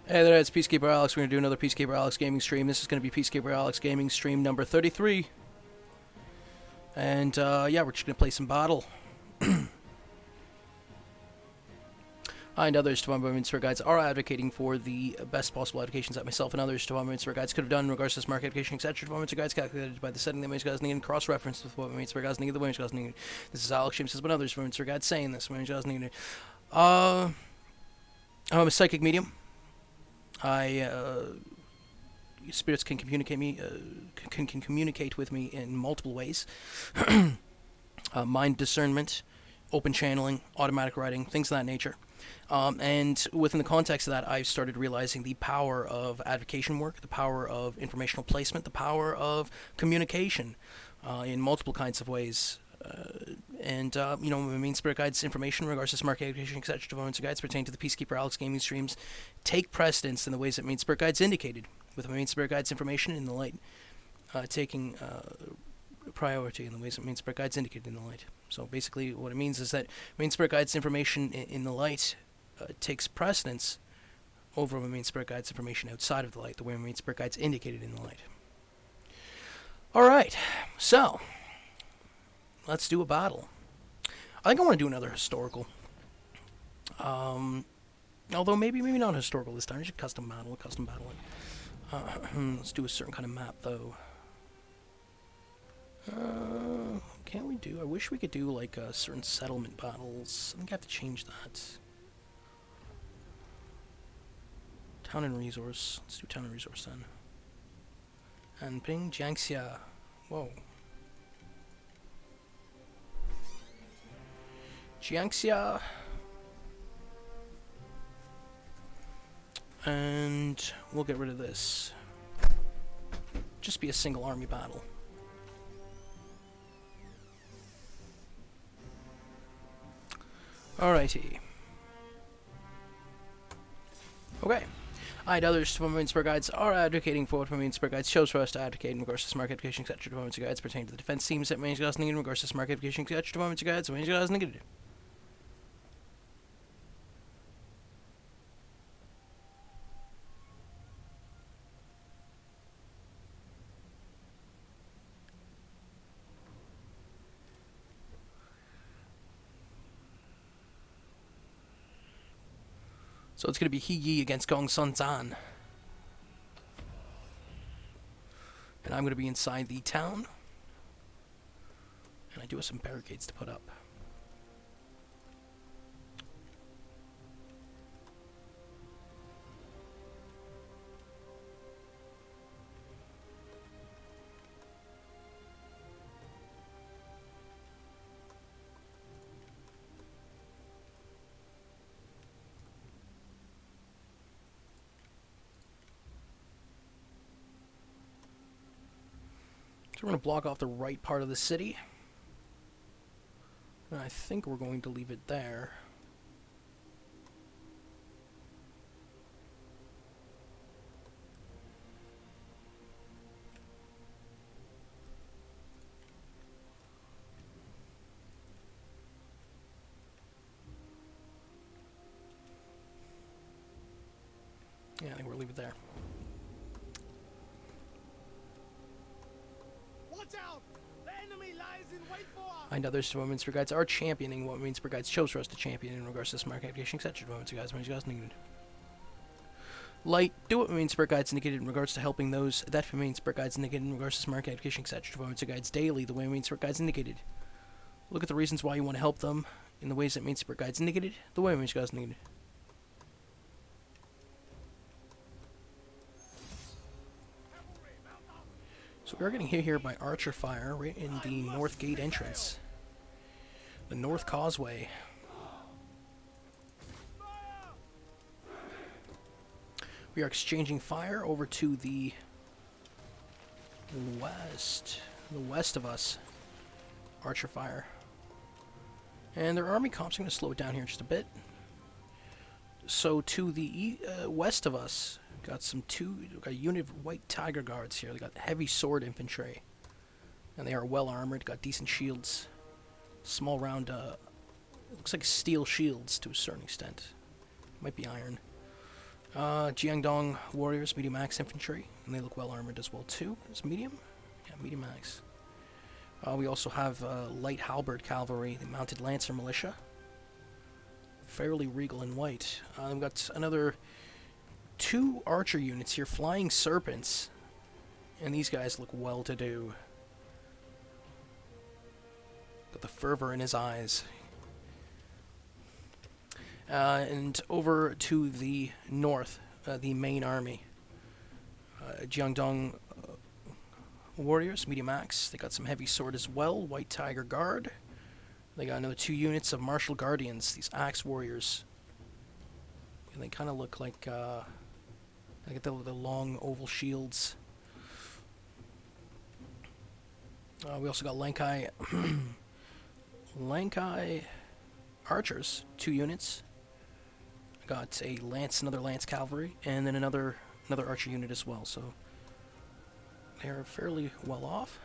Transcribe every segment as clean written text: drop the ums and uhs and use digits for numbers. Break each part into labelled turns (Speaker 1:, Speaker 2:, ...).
Speaker 1: Hey there, it's Peacekeeperalex. We're going to do another Peacekeeperalex gaming stream. This is going to be Peacekeeperalex gaming stream number 33. And, yeah, we're just going to play some Battle. I and others to Toronto Sphere Guides are advocating for the best possible educations that myself and others to Toronto Sphere Guides could have done in regards to smart education, etc. Toronto Sphere Guides calculated by the setting that guys needed and cross-referenced with what Sphere Guides needed, the women's guys needed. This is Alex James, but others Toronto Sphere Guides saying this. Women's guys needed. I'm a psychic medium. Spirits can communicate me, can communicate with me in multiple ways. Mind discernment, open channeling, automatic writing, things of that nature. And within the context of that, I've started realizing the power of advocation work, the power of informational placement, the power of communication in multiple kinds of ways. Spirit Guides information in regards to smart education, etc. Developments guides pertaining to the Peacekeeperalex gaming streams take precedence in the ways that Spirit Guides indicated, with Spirit Guides information in the light taking priority in the ways that Spirit Guides indicated in the light. So basically what it means is that Spirit Guides information in the light takes precedence over Spirit Guides information outside of the light, the way Spirit Guides indicated in the light. Alright, so let's do a battle. I think I want to do another historical. Although maybe not historical this time. Just custom battle it. Let's do a certain kind of map though. Can't we do? I wish we could do like certain settlement battles. I think I have to change that. Town and resource. Let's do town and resource then. And ping Jiangxia. Whoa. Jiangxia. And we'll get rid of this. Just be a single army battle. Alrighty. Okay. I and others to Spare Guides are advocating for what Spare Guides chose for us to advocate in regards to smart education, etc. Development Guides pertaining to the defense teams that Manage Guys needed in regards to smart education, etc. Development Guides, Manage Guys needed. So it's going to be He Yi against Gong Sun Zan. And I'm going to be inside the town. And I do have some barricades to put up. So we're going to block off the right part of the city. And I think we're going to leave it there. Yeah, I think we'll leave it there.
Speaker 2: Out. The enemy lies in wait for us.
Speaker 1: I know there's Women's Spare Guides are championing what Spare Guides chose for us to champion in regards to smart education, etc. Women's Guides needed. Light, do what Spare Guides indicated in regards to helping those that Spare Guides indicated in regards to smart education, etc. Women's Guides daily, the way Spare Guides indicated. Look at the reasons why you want to help them in the ways that Spare Guides indicated, the way Women's Guides needed. So we are getting hit here by archer fire right in the north gate entrance. The North Causeway. We are exchanging fire over to the west. The west of us. Archer fire. And their army comps are going to slow it down here just a bit. So to the west of us, got a unit of white tiger guards here. They got heavy sword infantry, and they are well armored. Got decent shields, small round. It looks like steel shields to a certain extent. Might be iron. Jiangdong Warriors, medium axe infantry, and they look well armored as well too. It's medium? Yeah, medium axe. We also have light halberd cavalry, the mounted lancer militia. Fairly regal in white. We've got another 2 archer units here, flying serpents. And these guys look well-to-do. Got the fervor in his eyes. And over to the north, the main army. Jiangdong Warriors, medium axe. They got some heavy sword as well, White Tiger Guard. They got another 2 units of martial guardians, these axe warriors. And they kind of look like the long oval shields. We also got Lankai Lankai archers, 2 units. Got a lance, another lance cavalry, and then another archer unit as well. So they're fairly well off.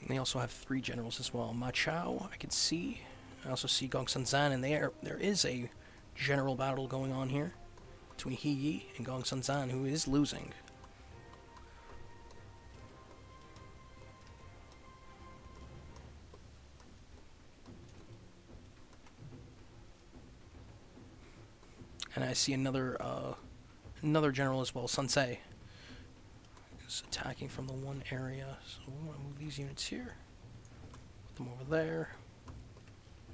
Speaker 1: And they also have 3 generals as well. Ma Chao, I can see. I also see Gong Sun Zan, and there is a general battle going on here between He Yi and Gong Sun Zan, who is losing. And I see another general as well, Sun Ce, is attacking from the one area. So we want to move these units here, put them over there.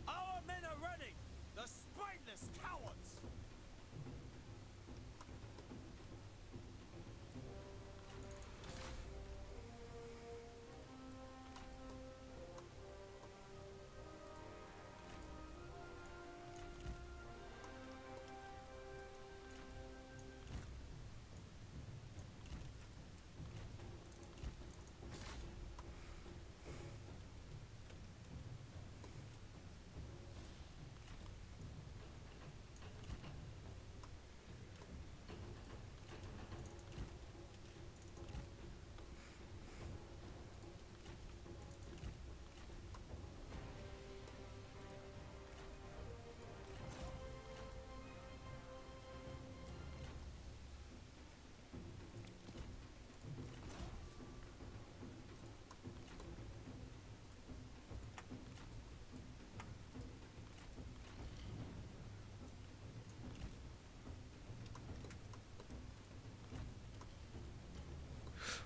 Speaker 2: Our men are running! The spineless cowards!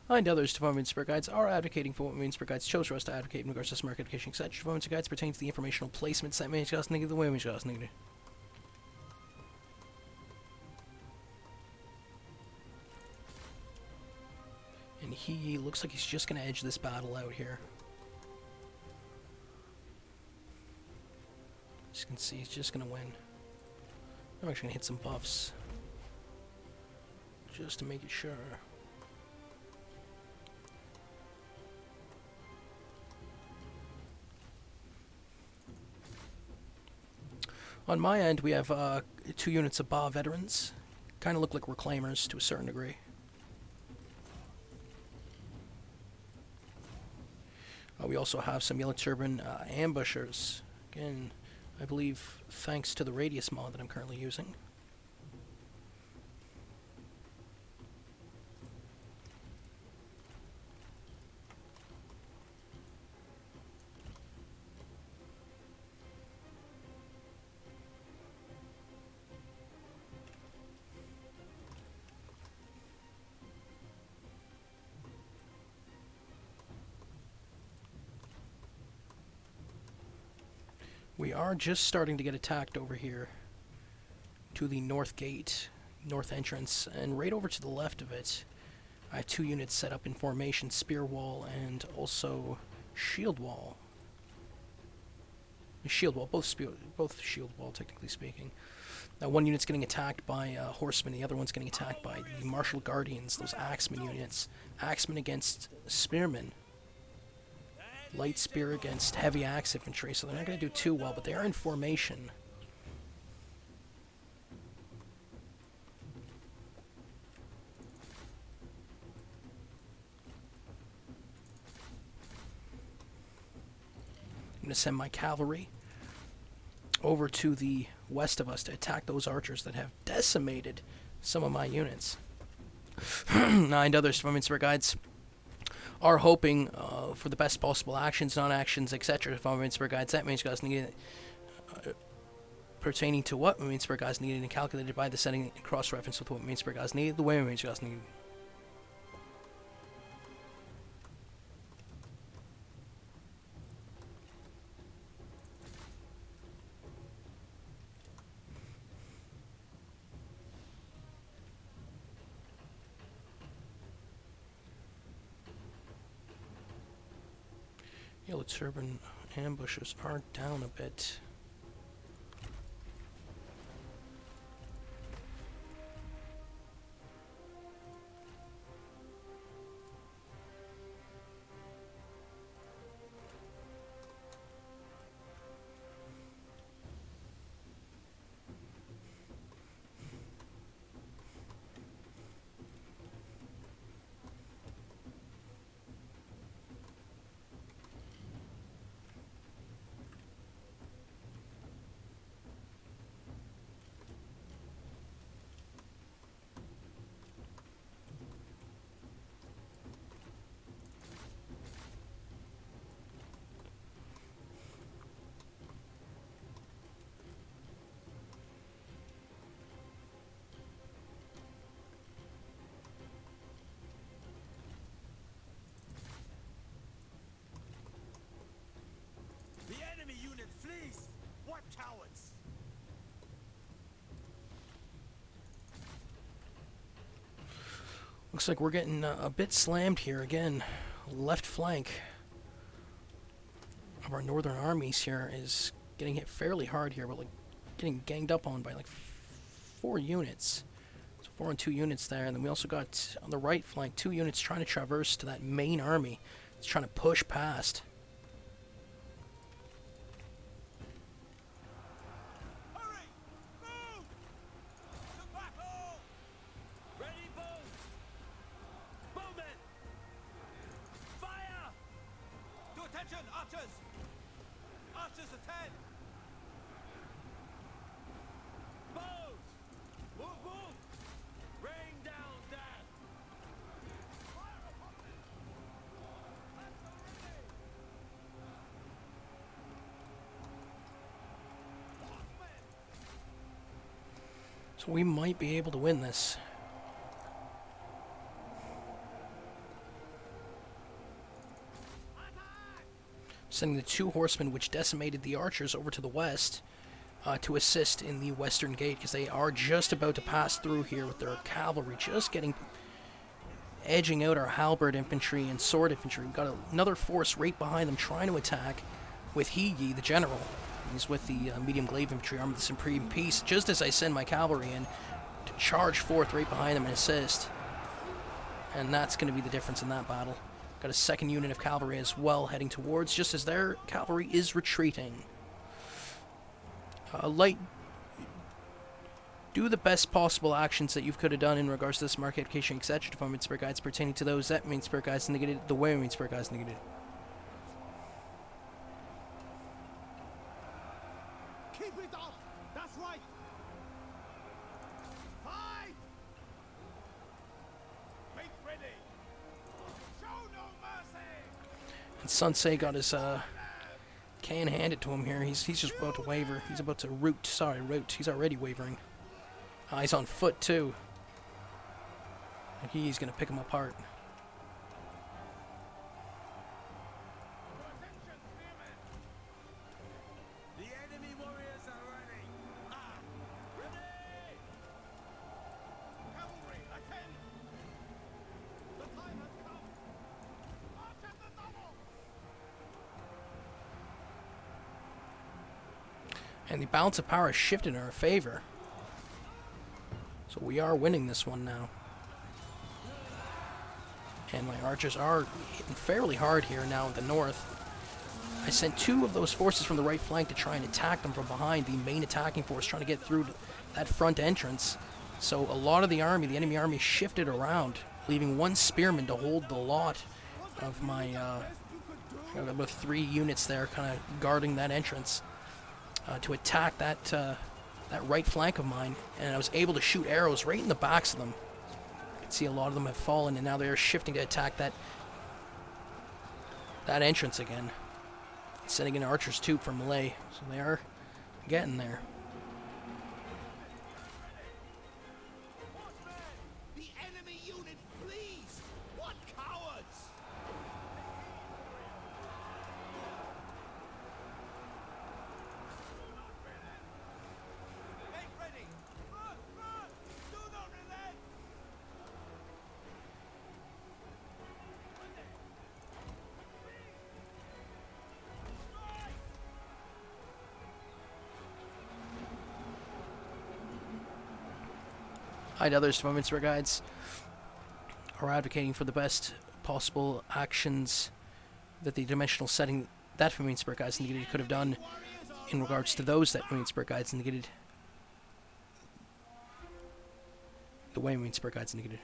Speaker 1: And others development spirit guides are advocating for what Marine Spirit Guides chose for us to advocate in regards to smart education, etc. Development guides pertain to the informational placements that manage us negative the way we just negative. And he looks like he's just going to edge this battle out here. As you can see, he's just going to win. I'm actually going to hit some buffs. Just to make it sure. On my end, we have 2 units of Ba veterans. Kind of look like reclaimers to a certain degree. We also have some Yellow Turban ambushers. Again, I believe thanks to the radius mod that I'm currently using. We are just starting to get attacked over here to the north gate, north entrance, and right over to the left of it, I have 2 units set up in formation, spear wall and also shield wall. Shield wall, both shield wall, technically speaking. Now, 1 unit's getting attacked by horsemen, the other one's getting attacked by the martial guardians, those axemen units. Axemen against spearmen. Light spear against heavy axe infantry, so they're not going to do too well, but they are in formation. I'm going to send my cavalry over to the west of us to attack those archers that have decimated some of my units. 9 other Swimming Spirit Guides are hoping for the best possible actions, non-actions, etc. from Swimming Spirit Guides. That means guys need pertaining to what Marine Spirit Guides needed and calculated by the setting and cross-reference with what Marine Spirit Guides needed, the way Marine Spirit Guides needed. Yellow Turban ambushers are down a bit.
Speaker 2: The enemy unit flees! What cowards!
Speaker 1: Looks like we're getting a bit slammed here again. Left flank of our northern armies here is getting hit fairly hard here. We're like getting ganged up on by like 4 units. So 4 and 2 units there, and then we also got on the right flank 2 units trying to traverse to that main army. It's trying to push past.
Speaker 2: Hurry! Move! To battle! Ready, bow! Bowmen! Fire! To attention, archers! Archers attend! Bows! Move, move! Rain down death! Fire upon them! Hands are ready! Horsemen!
Speaker 1: So we might be able to win this. Sending the 2 horsemen which decimated the archers over to the west to assist in the western gate, because they are just about to pass through here with their cavalry just edging out our halberd infantry and sword infantry. We've got another force right behind them trying to attack with Higi, the general. He's with the medium glaive infantry arm of the Supreme Peace, just as I send my cavalry in to charge forth right behind them and assist. And that's going to be the difference in that battle. Got a second unit of cavalry as well heading towards, just as their cavalry is retreating. Light, do the best possible actions that you could have done in regards to this market education, etc. to Marine Spirit Guides pertaining to those that Marine Spirit Guides negated, the way Marine Spirit Guides negated.
Speaker 2: Keep it up! That's right! Fight! Make ready! Show no mercy!
Speaker 1: And Sunsei got his can handed to him here. He's just about to waver. He's about to rout. He's already wavering. He's on foot too. And he's gonna pick him apart.
Speaker 2: Attention, spearmen! The enemy warriors are ready! Ready! Cavalry, attend! The time has come! March at the double!
Speaker 1: And the balance of power has shifted in our favor. So we are winning this one now. And my archers are hitting fairly hard here now in the north. I sent 2 of those forces from the right flank to try and attack them from behind, the main attacking force trying to get through that front entrance. So a lot of the army, the enemy army, shifted around, leaving 1 spearman to hold the lot of my about 3 units there kind of guarding that entrance to attack that that right flank of mine, and I was able to shoot arrows right in the backs of them. You can see a lot of them have fallen, and now they are shifting to attack that entrance again. Sending in archers too for melee, so they are getting there.
Speaker 2: The enemy unit flees! What cowards! Make ready! Run! Run! Do not relent!
Speaker 1: I'd others from Mincer Guides are advocating for the best possible actions that the dimensional setting that Vermilion Spirit Guides indicated could have done in regards to those that Vermilion Spirit Guides indicated. The way Vermilion Spirit Guides indicated.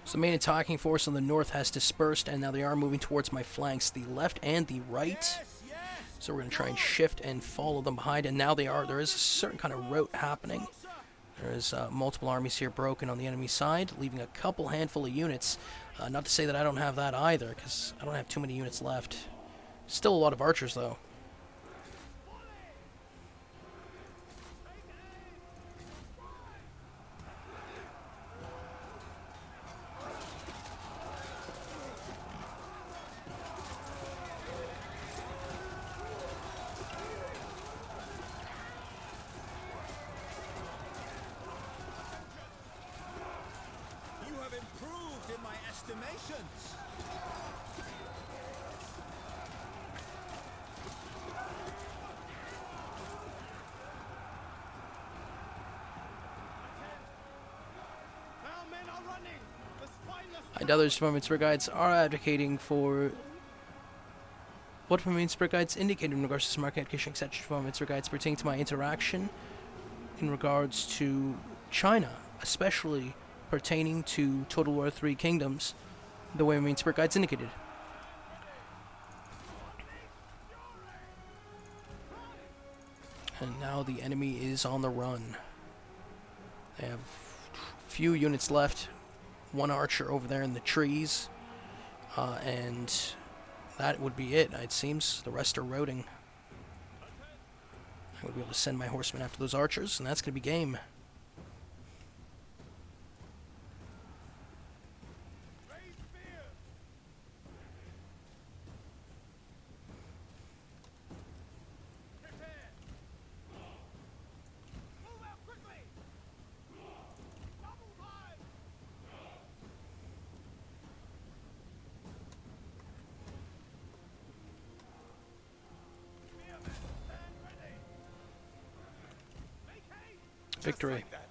Speaker 1: So the main attacking force on the north has dispersed, and now they are moving towards my flanks, the left and the right.
Speaker 2: Yes, yes!
Speaker 1: So we're going to try and shift and follow them behind, and now there is a certain kind of route happening. There is multiple armies here broken on the enemy side, leaving a couple handful of units. Not to say that I don't have that either, because I don't have too many units left. Still a lot of archers, though.
Speaker 2: You have improved in my estimations! Our men are running! The spineless
Speaker 1: And others from Spirit Guides are advocating for what Vermilion Spirit Guides indicated in regards to some arcade caching, etc. from Spirit Guides pertaining to my interaction in regards to China, especially pertaining to Total War 3 Kingdoms, the way Vermilion Spirit Guides indicated. And now the enemy is on the run. They have few units left, one archer over there in the trees, and that would be it, it seems. The rest are routing. I would be able to send my horsemen after those archers, and that's going to be game.
Speaker 2: raise spears! Prepare! Move out quickly! Double time! Spearmen, stand ready! Make haste!
Speaker 1: Victory.
Speaker 2: Just like that.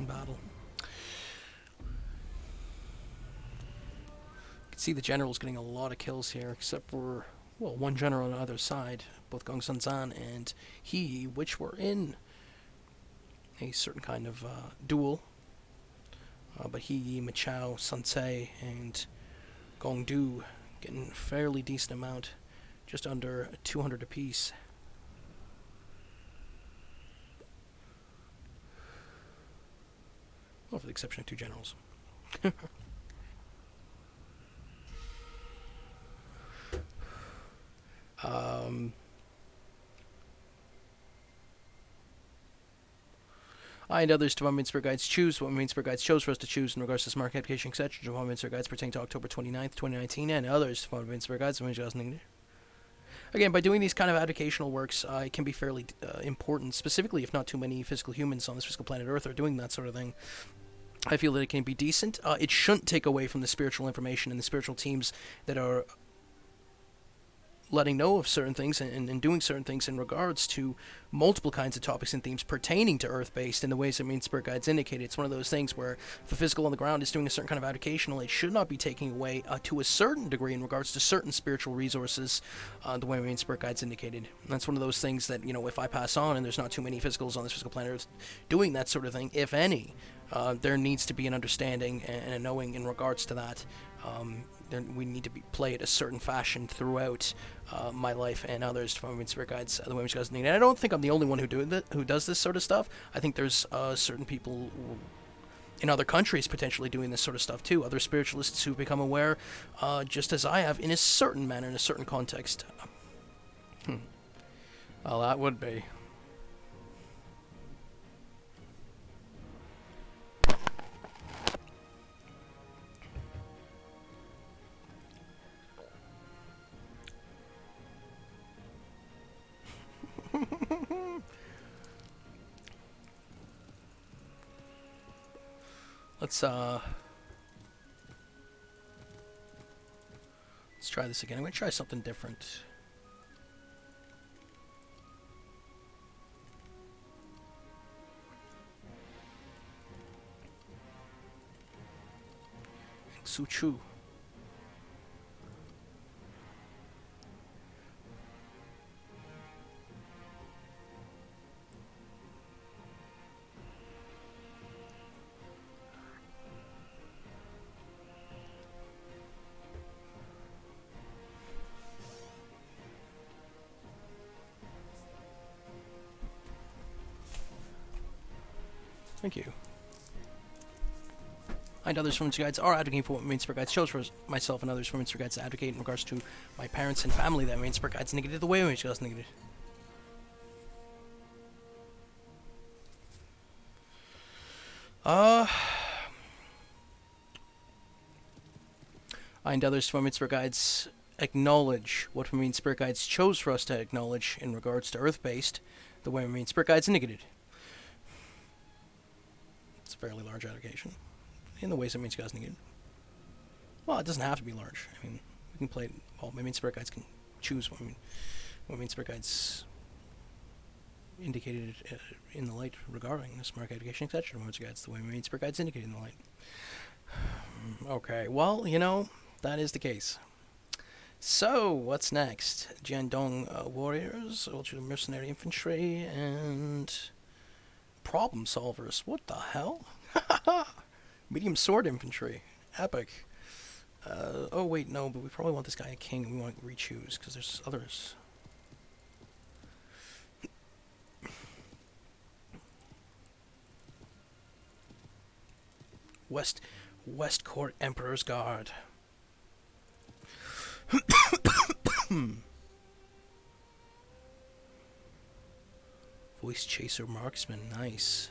Speaker 1: in battle. You can see the general's getting a lot of kills here, except for, well, one general on either side, both Gong Sun Zan and he, which were in a certain kind of duel. But he, Machao, Sun Tse, and Gong Du getting a fairly decent amount, just under 200 apiece. Well, for the exception of two generals. I and others Development Spirit Guides choose what Marine Spirit Guides chose for us to choose in regards to smart application, etc. Development Spirit Guides pertaining to October 29th, 2019, and others Development Spirit Guides. Again, by doing these kind of educational works, it can be fairly important, specifically if not too many physical humans on this physical planet Earth are doing that sort of thing. I feel that it can be decent. It shouldn't take away from the spiritual information and the spiritual teams that are letting know of certain things and doing certain things in regards to multiple kinds of topics and themes pertaining to Earth-based in the ways that Marine Spirit Guides indicate. It's one of those things where if a physical on the ground is doing a certain kind of educational, it should not be taking away to a certain degree in regards to certain spiritual resources, the way Marine Spirit Guides indicated. And that's one of those things that, if I pass on and there's not too many physicals on this physical planet Earth doing that sort of thing, if any, there needs to be an understanding and a knowing in regards to that. We need to play it a certain fashion throughout my life and others from Spirit Guides, the Women's Guides. And I don't think I'm the only one who does this sort of stuff. I think there's certain people in other countries potentially doing this sort of stuff too. Other spiritualists who become aware, just as I have, in a certain manner, in a certain context. Well, that would be. Let's try this again. I'm gonna try something different. Suchu. Thank you. I and others from Spirit Guides are advocating for what Marine Spirit Guides chose for myself and others from Marine Spirit Guides to advocate in regards to my parents and family that Marine Spirit Guides negated the way Marine Spirit Guides negated. I and others from Marine Spirit Guides acknowledge what Marine Spirit Guides chose for us to acknowledge in regards to Earth-based, the way Marine Spirit Guides indicated. It's a fairly large allocation in the ways that Marine Spirit Guides indicated. Well, it doesn't have to be large. I mean, we can play. Well, Marine Spirit Guides can choose what Marine Spirit Guides indicated in the light regarding this market education, etc. Marine Spirit Guides, the way Marine Spirit Guides indicated in the light. Okay, well, that is the case. So, what's next? Jiandong Warriors, Ultra Mercenary Infantry, and Problem Solvers. What the hell? Medium Sword Infantry. Epic. Oh, wait, no, but we probably want this guy a king, and we want to re-choose, because there's others. West Court Emperor's Guard. Voice Chaser Marksman, nice.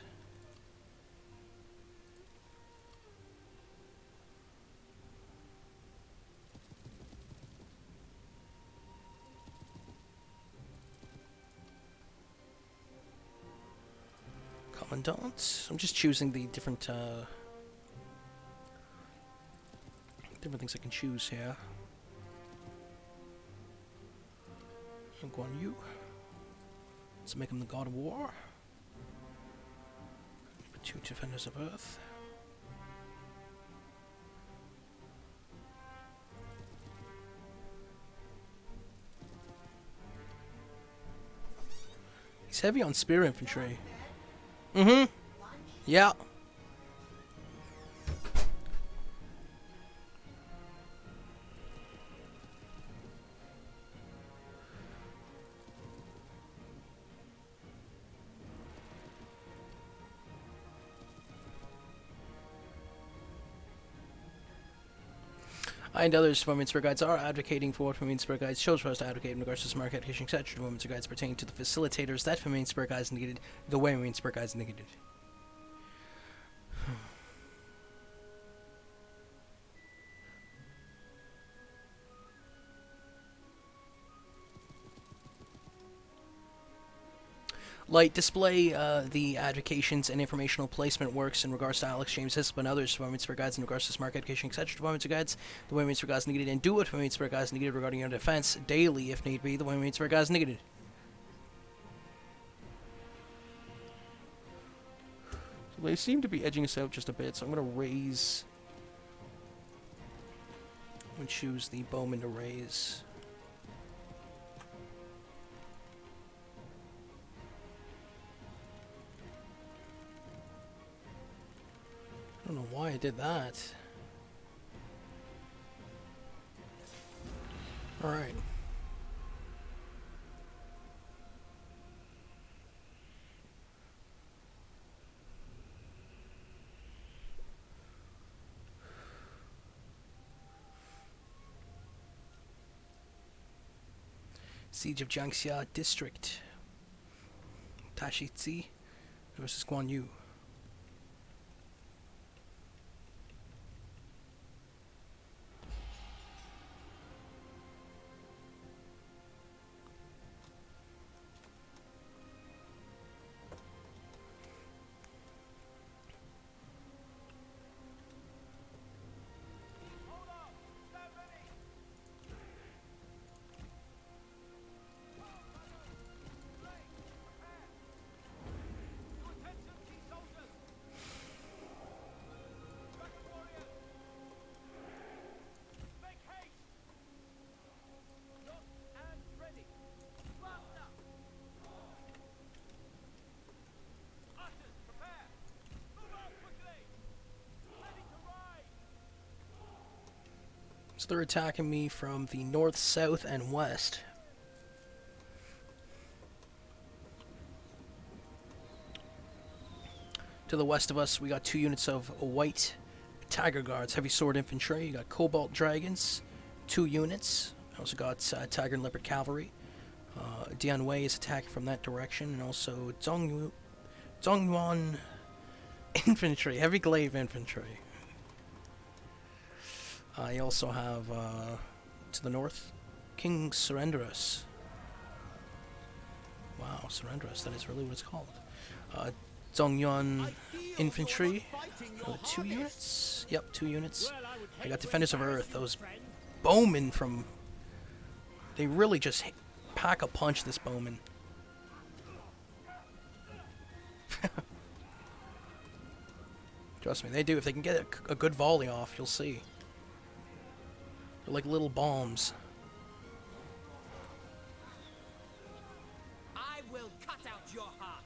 Speaker 1: Commandant. I'm just choosing the different things I can choose here. And Guan Yu. Let's make him the God of War. 2 defenders of Earth. He's heavy on spear infantry. Mm-hmm. Yeah. I and others Women's Spirit Guides are advocating for what Women's Spirit Guides chose for us to advocate in regards to smart education, etc. Women's Spirit Guides pertaining to the facilitators that Women's Spirit Guides needed the way Women's Spirit Guides needed. Light display the advocations and informational placement works in regards to Alex James Hislop and others Women's Spirit Guides in regards to smart education, etc. Women's Spirit Guides, the Women's Spirit Guides needed, and do what Women's Spirit Guides needed regarding your defense daily if need be. The Women's Spirit Guides needed. So they seem to be edging us out just a bit, so I'm going to raise and choose the bowman to raise. I don't know why I did that. Alright. Siege of Jiangxia District. Tashitsi versus Guan Yu.
Speaker 2: Hold up! Stand ready! Break! Prepare! To attention, key soldiers! Dragon warriors! Make haste! Look and ready! Faster! Ushers, prepare! Move out quickly! Ready to ride!
Speaker 1: So they're attacking me from the north, south, and west. To the west of us, we got 2 units of white Tiger Guards, heavy sword infantry. You got Cobalt Dragons, 2 units. Also got Tiger and Leopard Cavalry. Dian Wei is attacking from that direction, and also Zongyuan Infantry, heavy glaive infantry. I also have, to the north, King Surrenderus. Wow, Surrenderus, that is really what it's called. Zongyuan Infantry, 2 units? Yep, 2 units. I got Defenders of Earth, those bowmen from... They really just pack a punch, this bowman. Trust me, they do. If they can get a good volley off, you'll see. They're like little bombs.
Speaker 3: I will cut out your heart.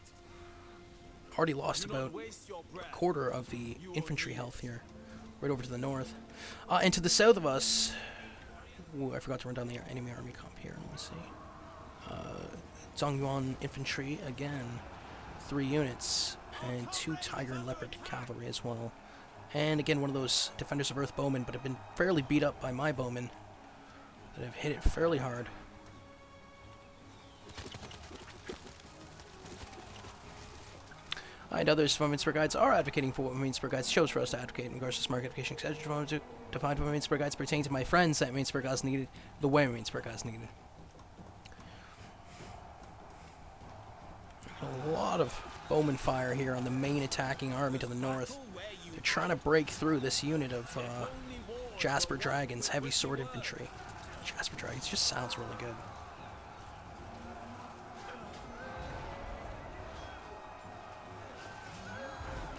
Speaker 1: Already lost about a quarter of the infantry health here. Right over to the north. And to the south of us... Ooh, I forgot to run down the enemy army comp here. Let me see. Zongyuan Infantry, again. 3 units. And 2 Tiger and Leopard Cavalry as well. And again, one of those Defenders of Earth bowmen, but have been fairly beat up by my bowmen that have hit it fairly hard. I and others Women's Spirit Guides are advocating for what Women's Spirit Guides chose for us to advocate in regards to smart education, etc. To find what Women's Spirit Guides pertain to my friends that Women's Spirit Guides needed the way Women's Spirit Guides needed. A lot of bowman fire here on the main attacking army to the north. They're trying to break through this unit of Jasper Dragons, heavy sword infantry. Jasper Dragons just sounds really good.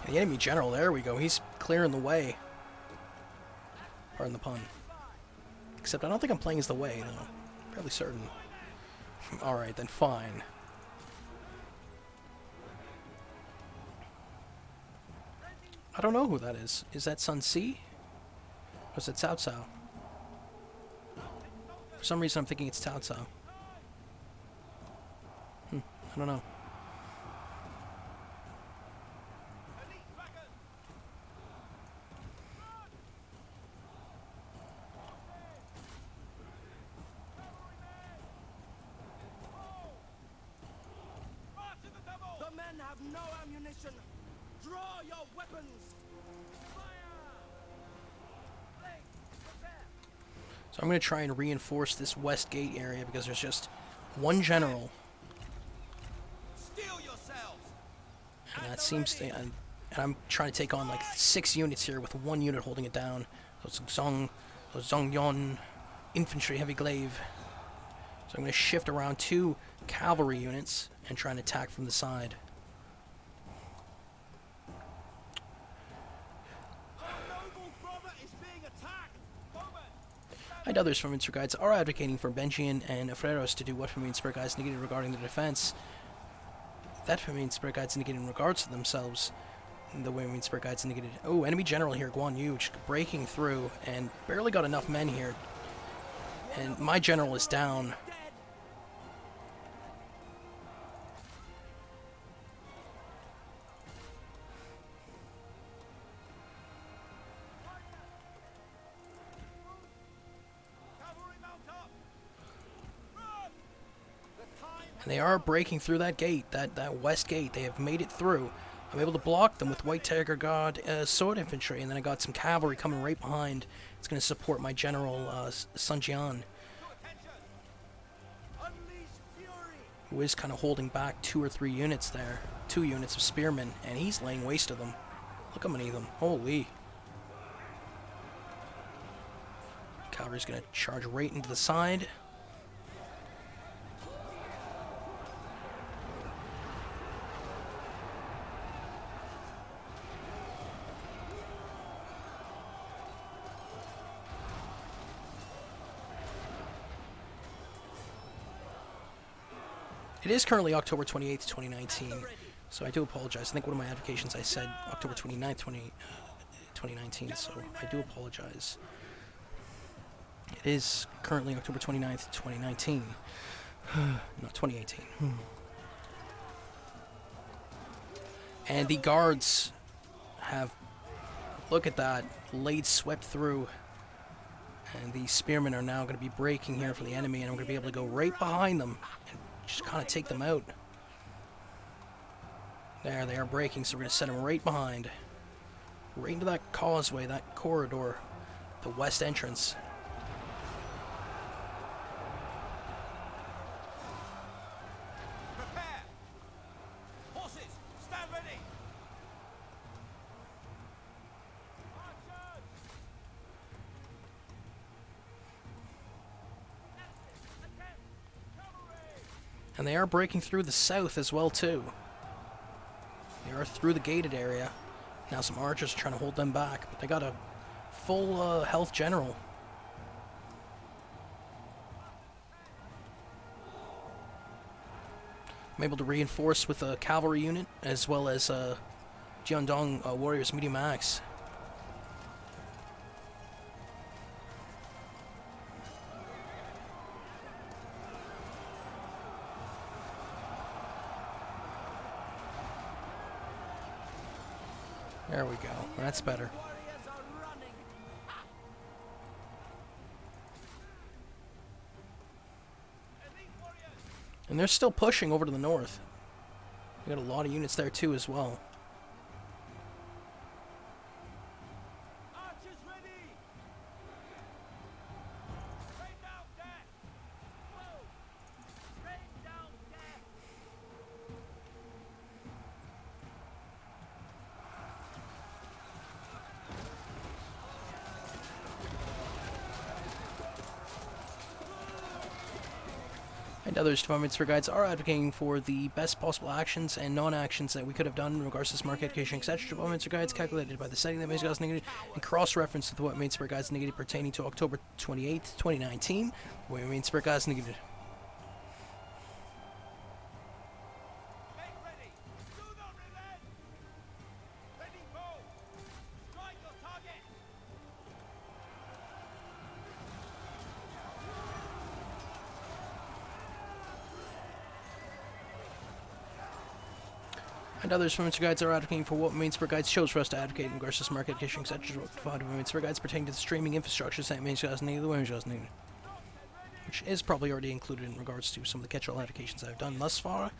Speaker 1: The enemy general, there we go. He's clearing the way. Pardon the pun. Except I don't think I'm playing as the way, though. Fairly certain. Alright, then fine. I don't know who that is. Is that Sun C? Or is it Cao Cao? For some reason I'm thinking it's Cao Cao. I don't know.
Speaker 3: The men have no ammunition. Draw your weapons. Fire! Blake, prepare.
Speaker 1: So I'm going to try and reinforce this west gate area because there's just one general.
Speaker 2: Steel yourselves!
Speaker 1: And that seems to... And I'm trying to take on like 6 units here with 1 unit holding it down. Those Zhongyon infantry heavy glaive. So I'm going to shift around 2 cavalry units and try and attack from the side.
Speaker 2: Our noble brother is being attacked! Bowman!
Speaker 1: And others from Inspire Guides are advocating for Benjian and Freros to do what from Inspire Guides indicated regarding their defense. That from Inspire Guides indicated in regards to themselves. The way Inspire Guides indicated. Oh, enemy general here, Guan Yu, just breaking through and barely got enough men here. And my general is down.
Speaker 2: Cavalry mount up! Run! The time
Speaker 1: And they are breaking through that gate, that west gate. They have made it through. I'm able to block them with White Tiger God sword infantry, and then I got some cavalry coming right behind. It's going to support my general, Sun Jian,
Speaker 2: to attention! Unleash fury!
Speaker 1: who is kind of holding back 2 or 3 units there. 2 units of spearmen, and he's laying waste to them. Look how many of them. Holy. Cavalry's going to charge right into the side. It is currently October 28th, 2019, so I do apologize. I think one of my applications I said October 29th, 2019, so I do apologize. It is currently October 29th, 2019, not 2018. And the guards have, look at that, laid swept through. And the spearmen are now going to be breaking here for the enemy, and I'm going to be able to go right behind them and just kind of take them out. There, they are breaking, so we're going to set them right behind. Right into that causeway, that corridor, the west entrance.
Speaker 2: Prepare! Horses, stand ready! Archers! Attack! Cavalry!
Speaker 1: And they are breaking through the south as well, too. They are through the gated area. Now some archers are trying to hold them back, but they got a full health general. I'm able to reinforce with a cavalry unit, as well as Jiandong Warriors Medium Axe. There we go. That's better.
Speaker 3: Warriors are running.
Speaker 2: Elite warriors!
Speaker 1: And they're still pushing over to the north. We got a lot of units there too as well.
Speaker 2: Archers ready! Rain down death! Whoa! Rain down death!
Speaker 1: And other developments for guides are advocating for the best possible actions and non-actions that we could have done in regards to smart education, etc. Developments for guides calculated by the setting that Main Guides negative and cross-reference with what Main Spirit Guides negative pertaining to October 28th, 2019, where Main Spirit Guides negative.
Speaker 2: Make ready. Do not relent. Ready, go. Strike your target.
Speaker 1: And others from Mr. Guides are advocating for what Main Spirit Guides chose for us to advocate in regards to smart education, etc. Defined by Main Spirit Guides pertaining to the streaming infrastructure that Main Spirit Guides needed, the Women's Guides needed. Which is probably already included in regards to some of the catch-all advocations I've done thus far,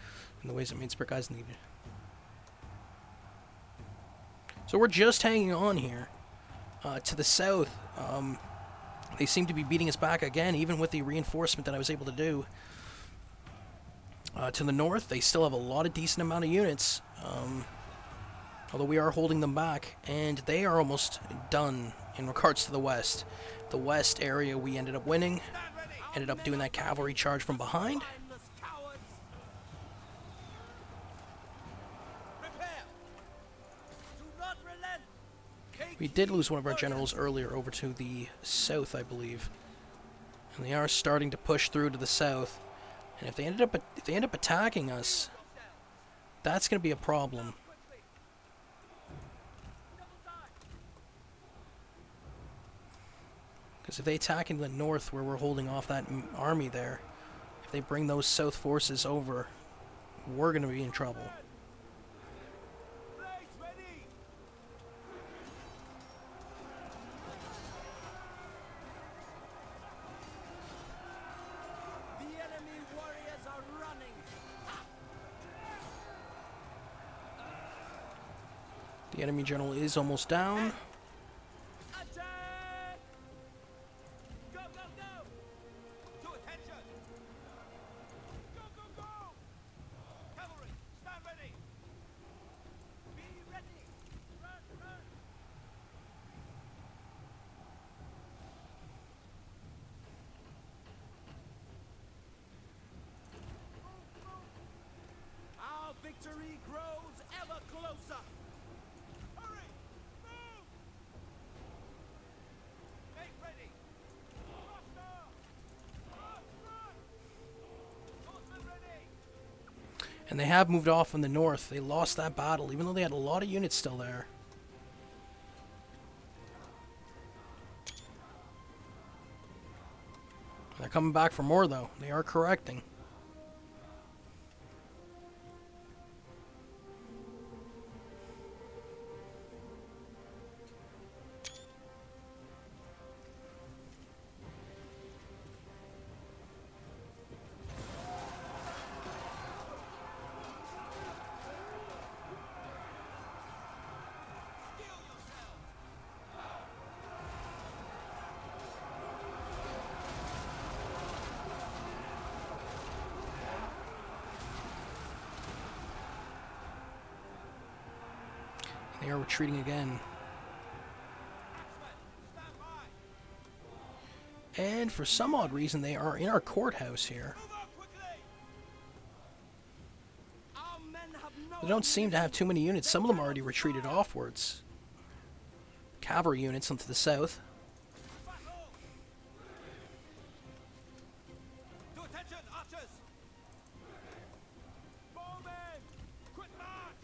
Speaker 1: and the ways that Main Spirit Guides needed. So we're just hanging on here. To the south, they seem to be beating us back again, even with the reinforcement that I was able to do. To the north, they still have a lot of decent amount of units, although we are holding them back, and they are almost done in regards to the west. The west area we ended up winning, ended up doing that cavalry charge from behind.
Speaker 3: Mindless cowards. Prepare. Do not relent.
Speaker 1: We did lose one of our generals earlier over to the south, I believe, and they are starting to push through to the south. And if they end up attacking us, that's going to be a problem. Because if they attack in the north, where we're holding off that army there, if they bring those south forces over, we're going to be in trouble.
Speaker 2: Place ready.
Speaker 3: The enemy warriors are running.
Speaker 1: The enemy general is almost down.
Speaker 3: Attack!
Speaker 2: Go, go, go. To attention. Go, go, go. Cavalry, stand ready.
Speaker 3: Be ready. Run, run. Our victory grows ever closer.
Speaker 2: Hurry. Move. Make ready. Muster. March, run. Horsemen ready.
Speaker 1: And they have moved off in the north. They lost that battle, even though they had a lot of units still there. They're coming back for more, though. They are correcting.
Speaker 2: Steel yourselves.
Speaker 1: They are retreating again.
Speaker 2: Stand by.
Speaker 1: And for some odd reason, they are in our courthouse here.
Speaker 2: Move out quickly.
Speaker 3: Our men have no
Speaker 1: They don't seem to have too many units. Some of them already retreated offwards. Cavalry units onto the south.
Speaker 2: Battle. To attention, archers. Bowmen, quick march.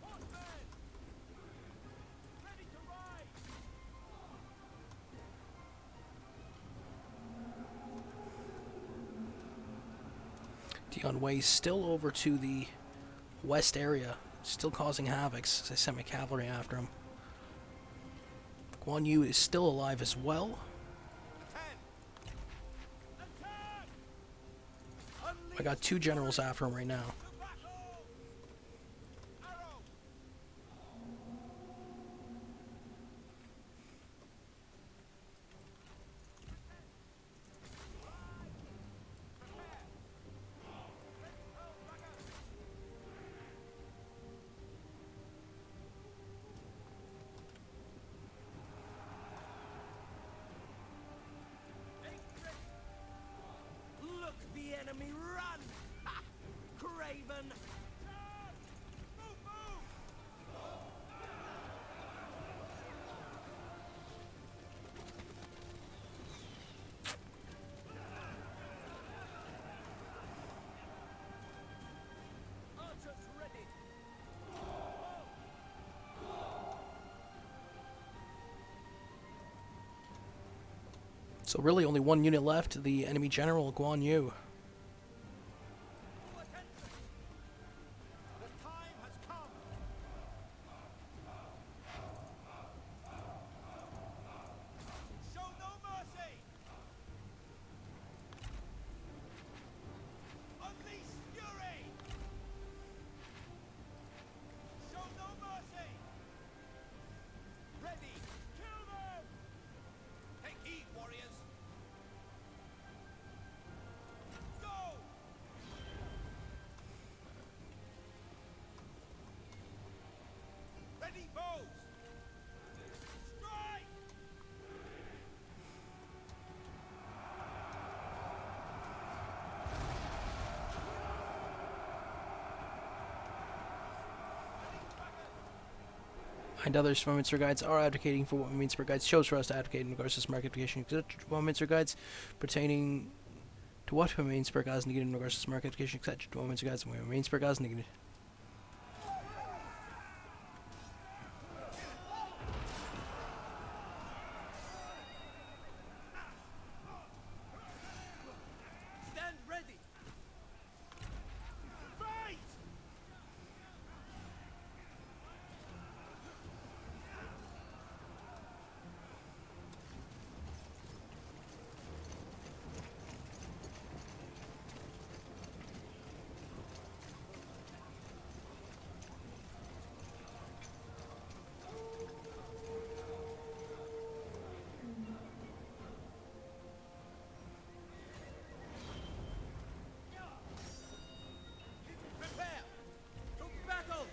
Speaker 2: Horsemen, ready to ride.
Speaker 1: Dion Way still over to the west area, still causing havocs as I sent my cavalry after him. Guan Yu is still alive as well.
Speaker 2: 10. Attack.
Speaker 1: I got two generals after him right now.
Speaker 2: To battle. Arrow.
Speaker 3: done. Charge! Move, move! Archers ready.
Speaker 1: So really only one unit left, the enemy general, Guan Yu.
Speaker 2: Full attention. The time has come. Show no mercy. Unleash fury. Show no mercy. Ready. Kill them. Take heed, warriors. Go. Ready, bows. Strike.
Speaker 1: And other Spellminster guides are advocating for what Spellminster guides chose for us to advocate in regards to smart education, etc. Spellminster guides pertaining to what Spellminster guides needed in regards to smart education, etc. Spellminster guides and what Spellminster guides needed.
Speaker 3: Stand ready.
Speaker 2: Fight.
Speaker 3: Prepare. To battle.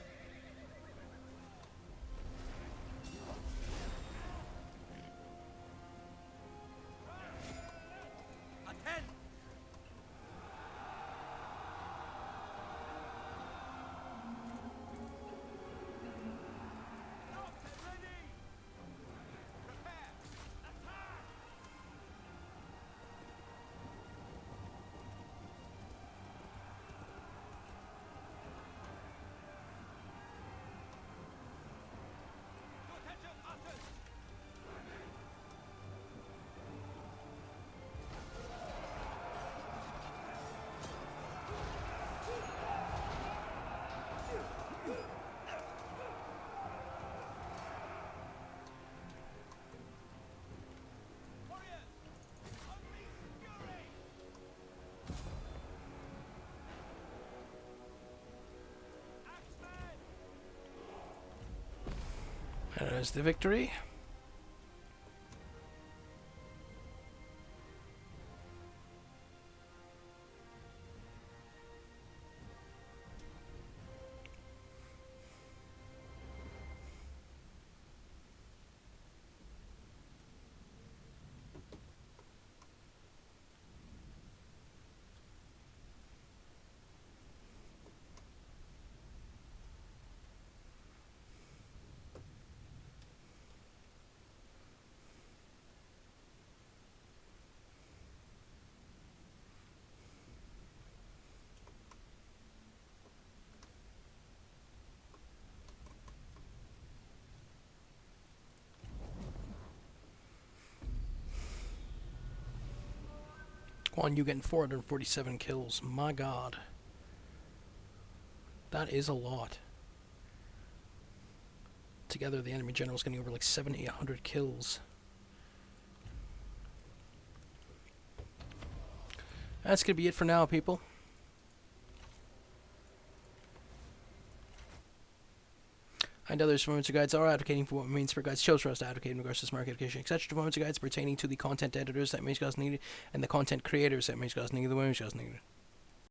Speaker 3: Attend.
Speaker 2: Doctor ready. Prepare. Attack. To attention, archers. Warriors, unleash fury. Axemen.
Speaker 1: And there's the victory. Guan Yu getting 447 kills. My god. That is a lot. Together, the enemy general's getting over like 700-800 kills. That's gonna be it for now, people. And other Spellminster guides are advocating for what Spellminster guides chose for us to advocate in regards to smart education, etc. Spellminster guides pertaining to the content editors that Spellminster guides needed and the content creators that Spellminster guides needed, the Spellminster guides needed.